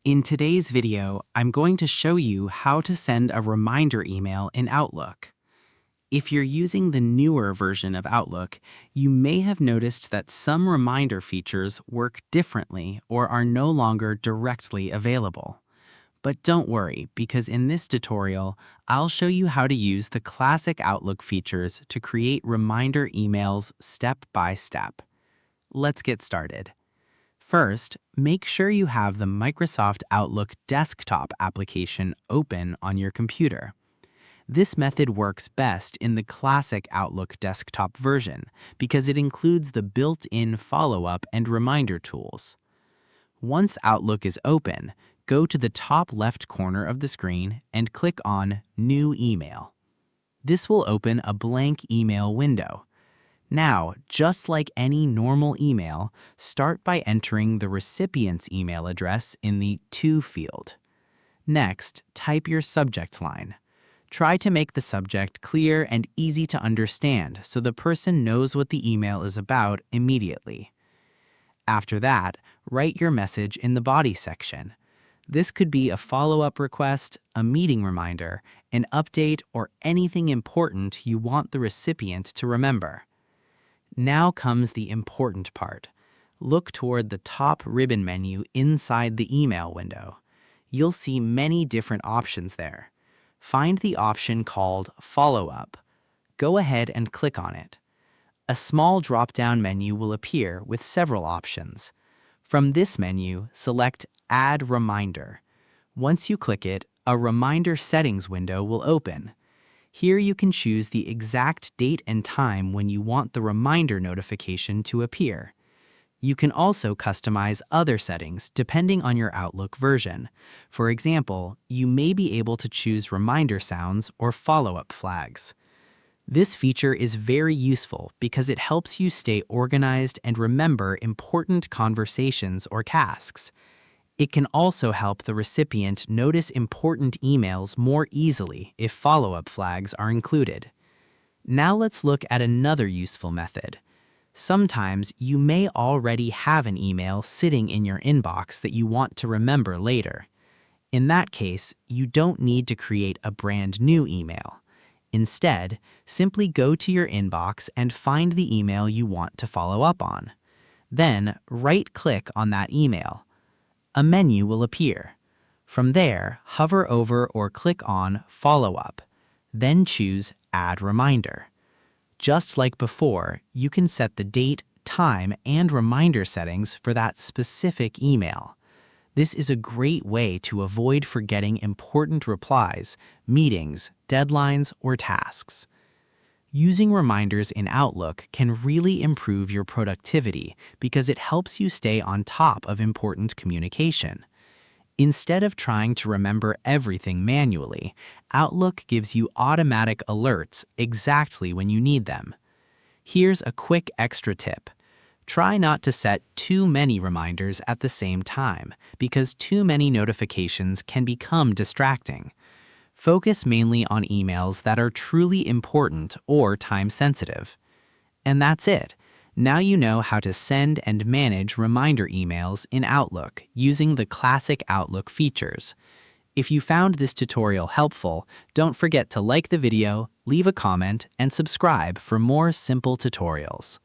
In today's video, I'm going to show you how to send a reminder email in Outlook. If you're using the newer version of Outlook, you may have noticed that some reminder features work differently or are no longer directly available. But don't worry, because in this tutorial, I'll show you how to use the classic Outlook features to create reminder emails step by step. Let's get started. First, make sure you have the Microsoft Outlook desktop application open on your computer. This method works best in the classic Outlook desktop version because it includes the built-in follow-up and reminder tools. Once Outlook is open, go to the top left corner of the screen and click on New Email. This will open a blank email window. Now, just like any normal email, start by entering the recipient's email address in the To field. Next, type your subject line. Try to make the subject clear and easy to understand so the person knows what the email is about immediately. After that, write your message in the body section. This could be a follow-up request, a meeting reminder, an update, or anything important you want the recipient to remember. Now comes the important part. Look toward the top ribbon menu inside the email window. You'll see many different options there. Find the option called Follow-up. Go ahead and click on it. A small drop-down menu will appear with several options. From this menu, select Add Reminder. Once you click it, a reminder settings window will open. Here you can choose the exact date and time when you want the reminder notification to appear. You can also customize other settings depending on your Outlook version. For example, you may be able to choose reminder sounds or follow-up flags. This feature is very useful because it helps you stay organized and remember important conversations or tasks. It can also help the recipient notice important emails more easily if follow-up flags are included. Now let's look at another useful method. Sometimes you may already have an email sitting in your inbox that you want to remember later. In that case, you don't need to create a brand new email. Instead, simply go to your inbox and find the email you want to follow up on. Then, right-click on that email. A menu will appear. From there, hover over or click on Follow Up. Then choose Add Reminder. Just like before, you can set the date, time, and reminder settings for that specific email. This is a great way to avoid forgetting important replies, meetings, deadlines, or tasks. Using reminders in Outlook can really improve your productivity because it helps you stay on top of important communication. Instead of trying to remember everything manually, Outlook gives you automatic alerts exactly when you need them. Here's a quick extra tip. Try not to set too many reminders at the same time because too many notifications can become distracting. Focus mainly on emails that are truly important or time-sensitive. And that's it. Now you know how to send and manage reminder emails in Outlook using the classic Outlook features. If you found this tutorial helpful, don't forget to like the video, leave a comment, and subscribe for more simple tutorials.